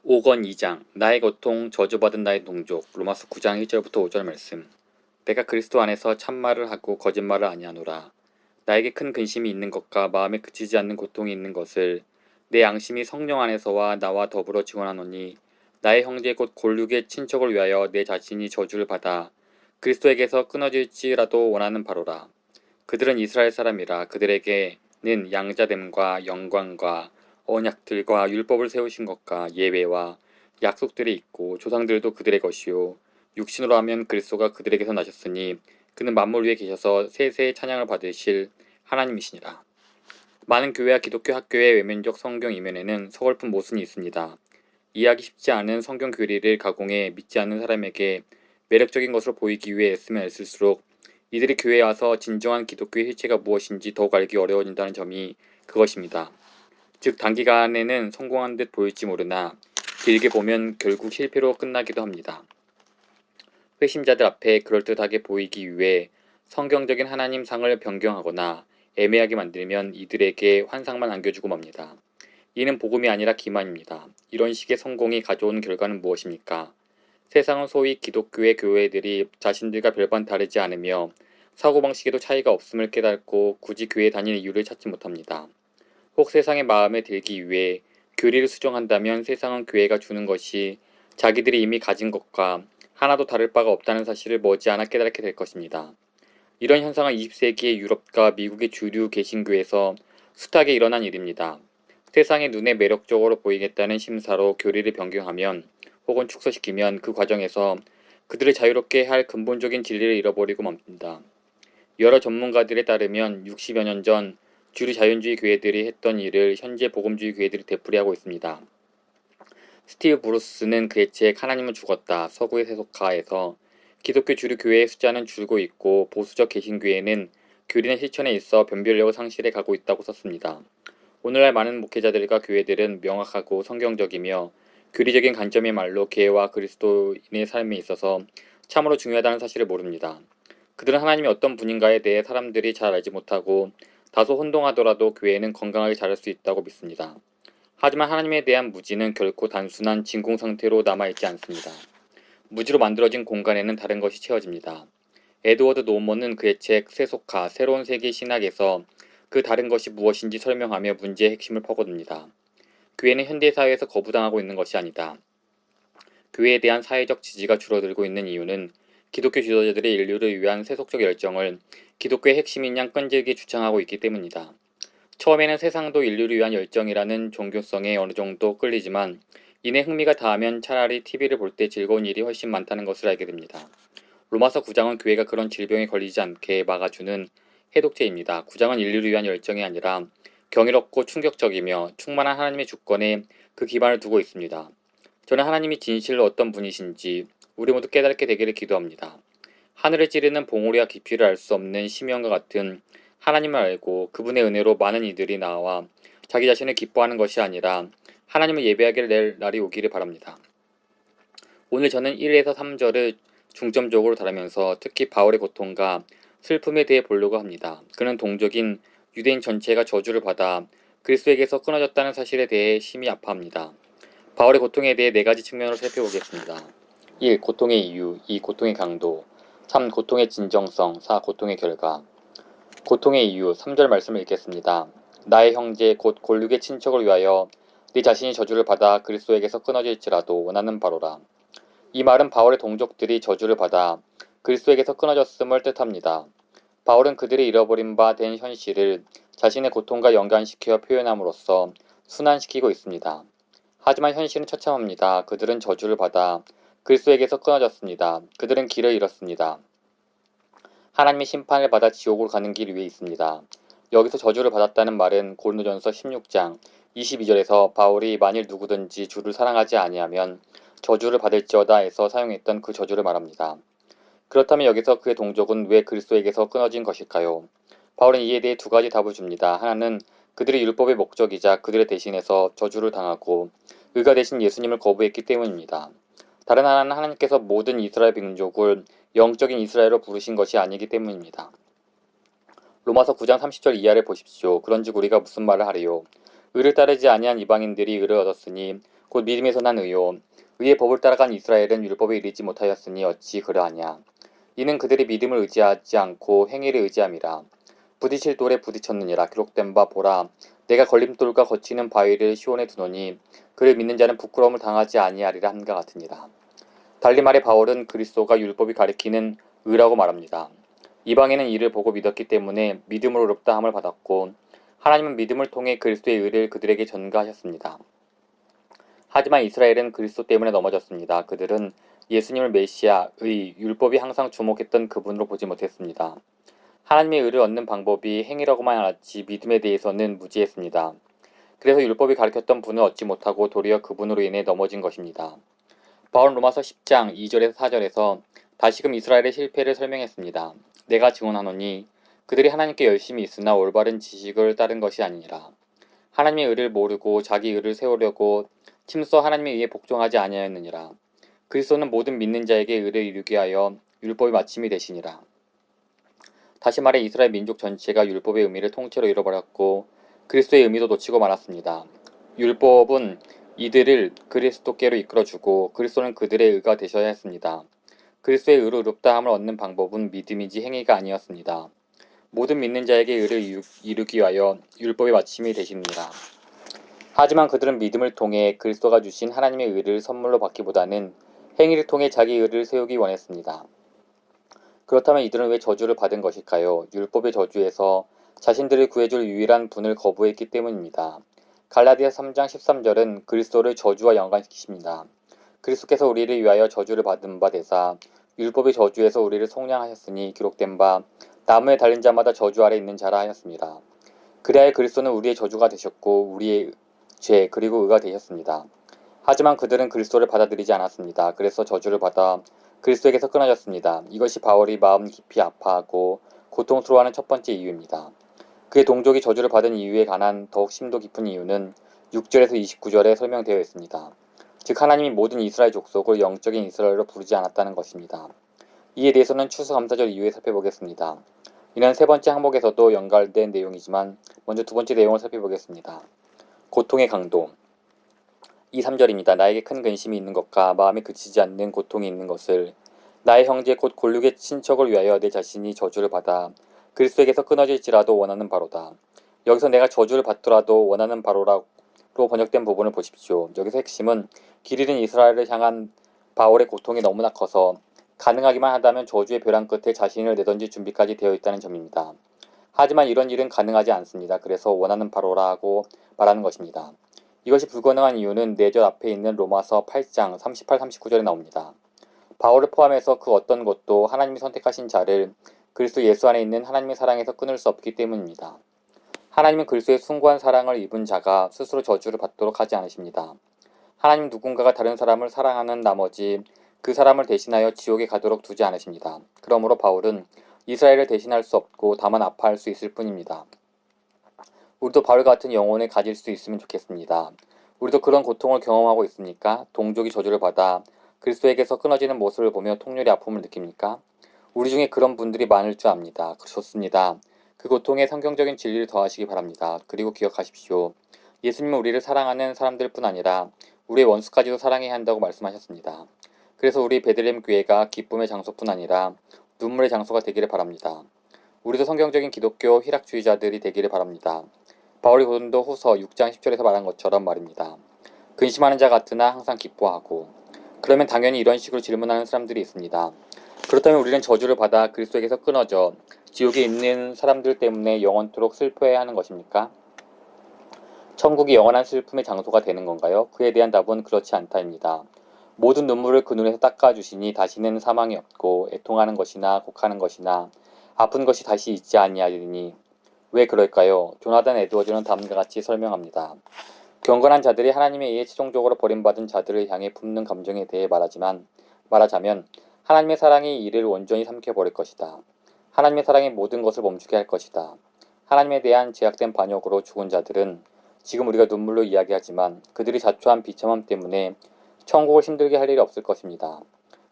오건 2장 나의 고통 저주받은 나의 동족 로마서 9장 1절부터 5절 말씀. 내가 그리스도 안에서 참말을 하고 거짓말을 아니하노라. 나에게 큰 근심이 있는 것과 마음에 그치지 않는 고통이 있는 것을 내 양심이 성령 안에서와 나와 더불어 증언하노니, 나의 형제 곧 골육의 친척을 위하여 내 자신이 저주를 받아 그리스도에게서 끊어질지라도 원하는 바로라. 그들은 이스라엘 사람이라. 그들에게는 양자됨과 영광과 언약들과 율법을 세우신 것과 예배와 약속들이 있고, 조상들도 그들의 것이요 육신으로 하면 그리스도가 그들에게서 나셨으니 그는 만물 위에 계셔서 세세의 찬양을 받으실 하나님이시니라. 많은 교회와 기독교 학교의 외면적 성경 이면에는 서글픈 모순이 있습니다. 이해하기 쉽지 않은 성경 교리를 가공해 믿지 않는 사람에게 매력적인 것으로 보이기 위해 애쓰면 애쓸수록 이들이 교회에 와서 진정한 기독교의 실체가 무엇인지 더욱 알기 어려워진다는 점이 그것입니다. 즉, 단기간에는 성공한 듯 보일지 모르나 길게 보면 결국 실패로 끝나기도 합니다. 회심자들 앞에 그럴듯하게 보이기 위해 성경적인 하나님 상을 변경하거나 애매하게 만들면 이들에게 환상만 안겨주고 맙니다. 이는 복음이 아니라 기만입니다. 이런 식의 성공이 가져온 결과는 무엇입니까? 세상은 소위 기독교의 교회들이 자신들과 별반 다르지 않으며 사고방식에도 차이가 없음을 깨닫고 굳이 교회에 다니는 이유를 찾지 못합니다. 혹 세상의 마음에 들기 위해 교리를 수정한다면 세상은 교회가 주는 것이 자기들이 이미 가진 것과 하나도 다를 바가 없다는 사실을 머지않아 깨닫게 될 것입니다. 이런 현상은 20세기의 유럽과 미국의 주류 개신교에서 숱하게 일어난 일입니다. 세상의 눈에 매력적으로 보이겠다는 심사로 교리를 변경하면 혹은 축소시키면 그 과정에서 그들을 자유롭게 할 근본적인 진리를 잃어버리고 맙니다. 여러 전문가들에 따르면 60여 년 전 주류 자연주의 교회들이 했던 일을 현재 복음주의 교회들이 되풀이하고 있습니다. 스티브 브루스는 그의 책 하나님은 죽었다, 서구의 세속화에서 기독교 주류 교회의 숫자는 줄고 있고 보수적 개신교회는 교리나 실천에 있어 변별력을 상실해 가고 있다고 썼습니다. 오늘날 많은 목회자들과 교회들은 명확하고 성경적이며 교리적인 관점의 말로 교회와 그리스도인의 삶에 있어서 참으로 중요하다는 사실을 모릅니다. 그들은 하나님이 어떤 분인가에 대해 사람들이 잘 알지 못하고 다소 혼동하더라도 교회는 건강하게 자랄 수 있다고 믿습니다. 하지만 하나님에 대한 무지는 결코 단순한 진공 상태로 남아있지 않습니다. 무지로 만들어진 공간에는 다른 것이 채워집니다. 에드워드 노먼은 그의 책 세속화, 새로운 세계 신학에서 그 다른 것이 무엇인지 설명하며 문제의 핵심을 퍼거듭니다. 교회는 현대사회에서 거부당하고 있는 것이 아니다. 교회에 대한 사회적 지지가 줄어들고 있는 이유는 기독교 지도자들의 인류를 위한 세속적 열정을 기독교의 핵심인 양 끈질기게 주창하고 있기 때문이다. 처음에는 세상도 인류를 위한 열정이라는 종교성에 어느 정도 끌리지만 이내 흥미가 다하면 차라리 TV를 볼 때 즐거운 일이 훨씬 많다는 것을 알게 됩니다. 로마서 9장은 교회가 그런 질병에 걸리지 않게 막아주는 해독제입니다. 9장은 인류를 위한 열정이 아니라 경이롭고 충격적이며 충만한 하나님의 주권에 그 기반을 두고 있습니다. 저는 하나님이 진실로 어떤 분이신지 우리 모두 깨닫게 되기를 기도합니다. 하늘을 찌르는 봉우리와 깊이를 알 수 없는 심연과 같은 하나님을 알고 그분의 은혜로 많은 이들이 나와 자기 자신을 기뻐하는 것이 아니라 하나님을 예배하게 될 날이 오기를 바랍니다. 오늘 저는 1에서 3절을 중점적으로 다루면서 특히 바울의 고통과 슬픔에 대해 보려고 합니다. 그는 동족인 유대인 전체가 저주를 받아 그리스도에게서 끊어졌다는 사실에 대해 심히 아파합니다. 바울의 고통에 대해 4가지 측면으로 살펴보겠습니다. 1. 고통의 이유. 2. 고통의 강도. 3. 고통의 진정성. 4. 고통의 결과. 고통의 이유. 3절 말씀을 읽겠습니다. 나의 형제 곧 골육의 친척을 위하여 네 자신이 저주를 받아 그리스도에게서 끊어질지라도 원하는 바로라. 이 말은 바울의 동족들이 저주를 받아 그리스도에게서 끊어졌음을 뜻합니다. 바울은 그들이 잃어버린 바 된 현실을 자신의 고통과 연관시켜 표현함으로써 순환시키고 있습니다. 하지만 현실은 처참합니다. 그들은 저주를 받아 그리스도에게서 끊어졌습니다. 그들은 길을 잃었습니다. 하나님의 심판을 받아 지옥으로 가는 길 위에 있습니다. 여기서 저주를 받았다는 말은 고린도전서 16장 22절에서 바울이 만일 누구든지 주를 사랑하지 아니하면 저주를 받을지어다에서 사용했던 그 저주를 말합니다. 그렇다면 여기서 그의 동족은 왜 그리스도에게서 끊어진 것일까요? 바울은 이에 대해 2가지 답을 줍니다. 하나는 그들이 율법의 목적이자 그들의 대신에서 저주를 당하고 의가 되신 예수님을 거부했기 때문입니다. 다른 하나는 하나님께서 모든 이스라엘 민족을 영적인 이스라엘로 부르신 것이 아니기 때문입니다. 로마서 9장 30절 이하를 보십시오. 그런즉 우리가 무슨 말을 하리요? 의를 따르지 아니한 이방인들이 의를 얻었으니 곧 믿음에서 난 의요. 의의 법을 따라간 이스라엘은 율법에 이르지 못하였으니 어찌 그러하냐. 이는 그들이 믿음을 의지하지 않고 행위를 의지함이라. 부딪힐 돌에 부딪혔느니라. 기록된 바 보라. 내가 걸림돌과 거치는 바위를 시온에 두노니 그를 믿는 자는 부끄러움을 당하지 아니하리라 함과 같으니라. 달리 말해 바울은 그리스도가 율법이 가리키는 의라고 말합니다. 이방인은 이를 보고 믿었기 때문에 믿음으로 의롭다함을 받았고 하나님은 믿음을 통해 그리스도의 의를 그들에게 전가하셨습니다. 하지만 이스라엘은 그리스도 때문에 넘어졌습니다. 그들은 예수님을 메시아, 의, 율법이 항상 주목했던 그분으로 보지 못했습니다. 하나님의 의를 얻는 방법이 행위라고만 알았지 믿음에 대해서는 무지했습니다. 그래서 율법이 가르쳤던 분을 얻지 못하고 도리어 그분으로 인해 넘어진 것입니다. 바울은 로마서 10장 2절에서 4절에서 다시금 이스라엘의 실패를 설명했습니다. 내가 증언하노니 그들이 하나님께 열심히 있으나 올바른 지식을 따른 것이 아니니라. 하나님의 의를 모르고 자기 의를 세우려고 침써 하나님의 의에 복종하지 아니하였느니라. 그리스도는 모든 믿는 자에게 의를 이루게 하여 율법의 마침이 되시니라. 다시 말해 이스라엘 민족 전체가 율법의 의미를 통째로 잃어버렸고 그리스도의 의미도 놓치고 말았습니다. 율법은 이들을 그리스도께로 이끌어주고 그리스도는 그들의 의가 되셔야 했습니다. 그리스도의 의로 의롭다함을 얻는 방법은 믿음이지 행위가 아니었습니다. 모든 믿는 자에게 의를 이루기 위하여 율법의 마침이 되십니다. 하지만 그들은 믿음을 통해 그리스도가 주신 하나님의 의를 선물로 받기보다는 행위를 통해 자기 의를 세우기 원했습니다. 그렇다면 이들은 왜 저주를 받은 것일까요? 율법의 저주에서 자신들을 구해줄 유일한 분을 거부했기 때문입니다. 갈라디아 3장 13절은 그리스도를 저주와 연관시키십니다. 그리스도께서 우리를 위하여 저주를 받은 바 되사 율법의 저주에서 우리를 속량하셨으니 기록된 바 나무에 달린 자마다 저주 아래 있는 자라 하였습니다. 그리하여 그리스도는 우리의 저주가 되셨고 우리의 죄 그리고 의가 되셨습니다. 하지만 그들은 그리스도를 받아들이지 않았습니다. 그래서 저주를 받아 그리스도에게서 끊어졌습니다. 이것이 바울이 마음 깊이 아파하고 고통스러워하는 첫 번째 이유입니다. 그의 동족이 저주를 받은 이유에 관한 더욱 심도 깊은 이유는 6절에서 29절에 설명되어 있습니다. 즉 하나님이 모든 이스라엘 족속을 영적인 이스라엘로 부르지 않았다는 것입니다. 이에 대해서는 추수감사절 이후에 살펴보겠습니다. 이는 세 번째 항목에서도 연관된 내용이지만 먼저 두 번째 내용을 살펴보겠습니다. 고통의 강도 3절입니다. 나에게 큰 근심이 있는 것과 마음에 그치지 않는 고통이 있는 것을 나의 형제 곧 골육의 친척을 위하여 내 자신이 저주를 받아 그리스도에게서 끊어질지라도 원하는 바로다. 여기서 내가 저주를 받더라도 원하는 바로라고 번역된 부분을 보십시오. 여기서 핵심은 길 잃은 이스라엘을 향한 바울의 고통이 너무나 커서 가능하기만 하다면 저주의 벼랑 끝에 자신을 내던질 준비까지 되어 있다는 점입니다. 하지만 이런 일은 가능하지 않습니다. 그래서 원하는 바로라고 말하는 것입니다. 이것이 불가능한 이유는 4절 앞에 있는 로마서 8장 38, 39절에 나옵니다. 바울을 포함해서 그 어떤 것도 하나님이 선택하신 자를 그리스도 예수 안에 있는 하나님의 사랑에서 끊을 수 없기 때문입니다. 하나님은 그리스도의 숭고한 사랑을 입은 자가 스스로 저주를 받도록 하지 않으십니다. 하나님은 누군가가 다른 사람을 사랑하는 나머지 그 사람을 대신하여 지옥에 가도록 두지 않으십니다. 그러므로 바울은 이스라엘을 대신할 수 없고 다만 아파할 수 있을 뿐입니다. 우리도 바울 같은 영혼을 가질 수 있으면 좋겠습니다. 우리도 그런 고통을 경험하고 있습니까? 동족이 저주를 받아 그리스도에게서 끊어지는 모습을 보며 통렬히 아픔을 느낍니까? 우리 중에 그런 분들이 많을 줄 압니다. 좋습니다. 그 고통에 성경적인 진리를 더하시기 바랍니다. 그리고 기억하십시오. 예수님은 우리를 사랑하는 사람들뿐 아니라 우리의 원수까지도 사랑해야 한다고 말씀하셨습니다. 그래서 우리 베들레헴 교회가 기쁨의 장소뿐 아니라 눈물의 장소가 되기를 바랍니다. 우리도 성경적인 기독교 희락주의자들이 되기를 바랍니다. 바울이 고린도 후서 6장 10절에서 말한 것처럼 말입니다. 근심하는 자 같으나 항상 기뻐하고. 그러면 당연히 이런 식으로 질문하는 사람들이 있습니다. 그렇다면 우리는 저주를 받아 그리스도에게서 끊어져 지옥에 있는 사람들 때문에 영원토록 슬퍼해야 하는 것입니까? 천국이 영원한 슬픔의 장소가 되는 건가요? 그에 대한 답은 그렇지 않다입니다. 모든 눈물을 그 눈에서 닦아주시니 다시는 사망이 없고 애통하는 것이나 곡하는 것이나 아픈 것이 다시 있지 아니하리니. 왜 그럴까요? 조나단 에드워즈는 다음과 같이 설명합니다. 경건한 자들이 하나님에 의해 최종적으로 버림받은 자들을 향해 품는 감정에 대해 말하자면 하나님의 사랑이 이를 온전히 삼켜버릴 것이다. 하나님의 사랑이 모든 것을 멈추게 할 것이다. 하나님에 대한 제약된 반역으로 죽은 자들은 지금 우리가 눈물로 이야기하지만 그들이 자초한 비참함 때문에 천국을 힘들게 할 일이 없을 것입니다.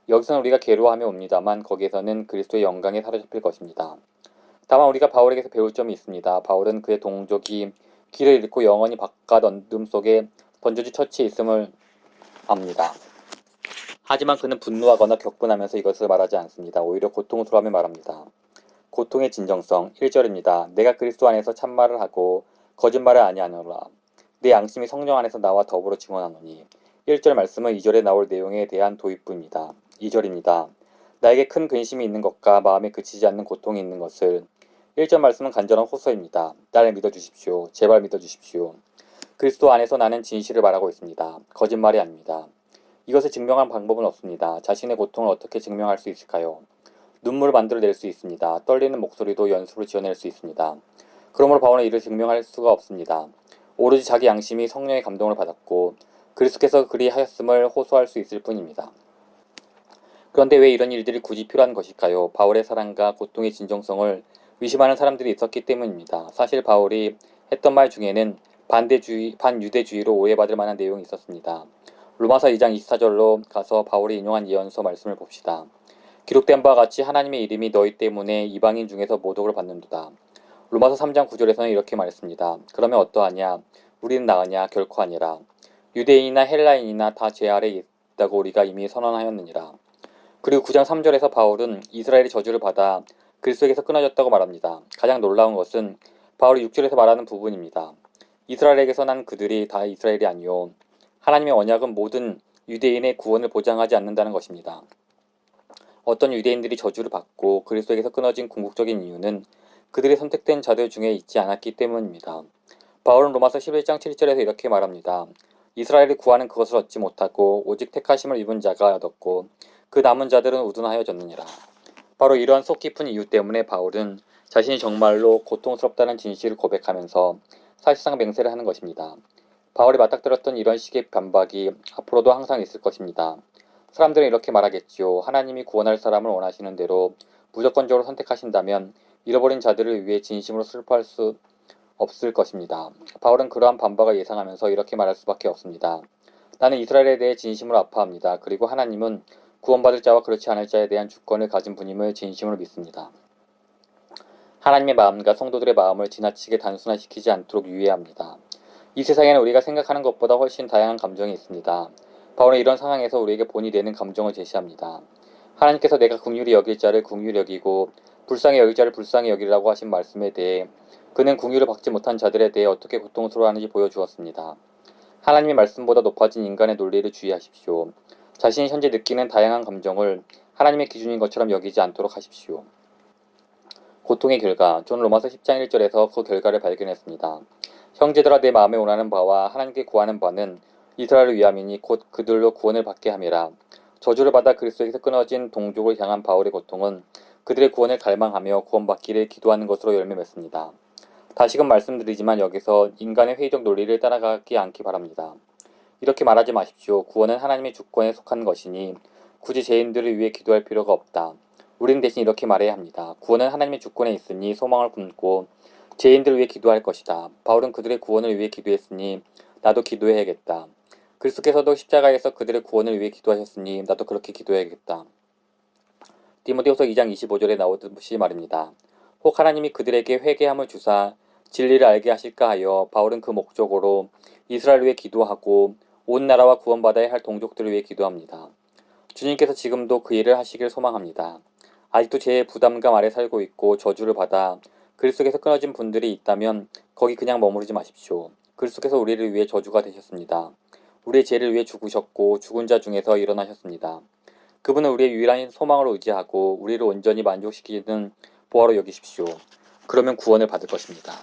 여기서는 우리가 괴로워하며 옵니다만 거기에서는 그리스도의 영광에 사로잡힐 것입니다. 다만 우리가 바울에게서 배울 점이 있습니다. 바울은 그의 동족이 길을 잃고 영원히 바깥 어둠 속에 던져진 처치에 있음을 압니다. 하지만 그는 분노하거나 격분하면서 이것을 말하지 않습니다. 오히려 고통스러워하며 말합니다. 고통의 진정성 1절입니다. 내가 그리스도 안에서 참말을 하고 거짓말을 아니하노라. 내 양심이 성령 안에서 나와 더불어 증언하노니. 1절 말씀은 2절에 나올 내용에 대한 도입부입니다. 2절입니다. 나에게 큰 근심이 있는 것과 마음에 그치지 않는 고통이 있는 것을. 1절 말씀은 간절한 호소입니다. 나를 믿어주십시오. 제발 믿어주십시오. 그리스도 안에서 나는 진실을 말하고 있습니다. 거짓말이 아닙니다. 이것을 증명한 방법은 없습니다. 자신의 고통을 어떻게 증명할 수 있을까요? 눈물을 만들어낼 수 있습니다. 떨리는 목소리도 연습으로 지어낼 수 있습니다. 그러므로 바울은 이를 증명할 수가 없습니다. 오로지 자기 양심이 성령의 감동을 받았고 그리스도께서 그리하였음을 호소할 수 있을 뿐입니다. 그런데 왜 이런 일들이 굳이 필요한 것일까요? 바울의 사랑과 고통의 진정성을 의심하는 사람들이 있었기 때문입니다. 사실 바울이 했던 말 중에는 반유대주의로 오해받을 만한 내용이 있었습니다. 로마서 2장 24절로 가서 바울이 인용한 예언서 말씀을 봅시다. 기록된 바와 같이 하나님의 이름이 너희 때문에 이방인 중에서 모독을 받는도다. 로마서 3장 9절에서는 이렇게 말했습니다. 그러면 어떠하냐? 우리는 나으냐? 결코 아니라. 유대인이나 헬라인이나 다 죄 아래 있다고 우리가 이미 선언하였느니라. 그리고 9장 3절에서 바울은 이스라엘이 저주를 받아 그리스도에게서 끊어졌다고 말합니다. 가장 놀라운 것은 바울이 6절에서 말하는 부분입니다. 이스라엘에게서 난 그들이 다 이스라엘이 아니요 하나님의 언약은 모든 유대인의 구원을 보장하지 않는다는 것입니다. 어떤 유대인들이 저주를 받고 그리스도에게서 끊어진 궁극적인 이유는 그들의 선택된 자들 중에 있지 않았기 때문입니다. 바울은 로마서 11장 7절에서 이렇게 말합니다. 이스라엘이 구하는 그것을 얻지 못하고 오직 택하심을 입은 자가 얻었고 그 남은 자들은 우둔하여졌느니라. 바로 이러한 속 깊은 이유 때문에 바울은 자신이 정말로 고통스럽다는 진실을 고백하면서 사실상 맹세를 하는 것입니다. 바울이 맞닥뜨렸던 이런 식의 반박이 앞으로도 항상 있을 것입니다. 사람들은 이렇게 말하겠지요. 하나님이 구원할 사람을 원하시는 대로 무조건적으로 선택하신다면 잃어버린 자들을 위해 진심으로 슬퍼할 수 없을 것입니다. 바울은 그러한 반박을 예상하면서 이렇게 말할 수밖에 없습니다. 나는 이스라엘에 대해 진심으로 아파합니다. 그리고 하나님은 구원받을 자와 그렇지 않을 자에 대한 주권을 가진 분임을 진심으로 믿습니다. 하나님의 마음과 성도들의 마음을 지나치게 단순화시키지 않도록 유의해야 합니다. 이 세상에는 우리가 생각하는 것보다 훨씬 다양한 감정이 있습니다. 바울은 이런 상황에서 우리에게 본이 되는 감정을 제시합니다. 하나님께서 내가 긍휼히 여길 자를 긍휼히 여기고 불쌍히 여길 자를 불쌍히 여기라고 하신 말씀에 대해 그는 긍휼을 받지 못한 자들에 대해 어떻게 고통스러워하는지 보여주었습니다. 하나님의 말씀보다 높아진 인간의 논리를 주의하십시오. 자신이 현재 느끼는 다양한 감정을 하나님의 기준인 것처럼 여기지 않도록 하십시오. 고통의 결과, 저는 로마서 10장 1절에서 그 결과를 발견했습니다. 형제들아 내 마음에 원하는 바와 하나님께 구하는 바는 이스라엘을 위함이니 곧 그들로 구원을 받게 함이라. 저주를 받아 그리스도에게서 끊어진 동족을 향한 바울의 고통은 그들의 구원을 갈망하며 구원받기를 기도하는 것으로 열매 맺습니다. 다시금 말씀드리지만 여기서 인간의 회의적 논리를 따라가지 않기 바랍니다. 이렇게 말하지 마십시오. 구원은 하나님의 주권에 속한 것이니 굳이 죄인들을 위해 기도할 필요가 없다. 우리는 대신 이렇게 말해야 합니다. 구원은 하나님의 주권에 있으니 소망을 품고 죄인들을 위해 기도할 것이다. 바울은 그들의 구원을 위해 기도했으니 나도 기도해야겠다. 그리스도께서도 십자가에서 그들의 구원을 위해 기도하셨으니 나도 그렇게 기도해야겠다. 디모데후서 2장 25절에 나오듯이 말입니다. 혹 하나님이 그들에게 회개함을 주사 진리를 알게 하실까 하여 바울은 그 목적으로 이스라엘 위해 기도하고 온 나라와 구원받아야 할 동족들을 위해 기도합니다. 주님께서 지금도 그 일을 하시길 소망합니다. 아직도 죄의 부담감 아래 살고 있고 저주를 받아 그리스도께서 끊어진 분들이 있다면 거기 그냥 머무르지 마십시오. 그리스도께서 우리를 위해 저주가 되셨습니다. 우리의 죄를 위해 죽으셨고 죽은 자 중에서 일어나셨습니다. 그분은 우리의 유일한 소망으로 의지하고 우리를 온전히 만족시키는 보화로 여기십시오. 그러면 구원을 받을 것입니다.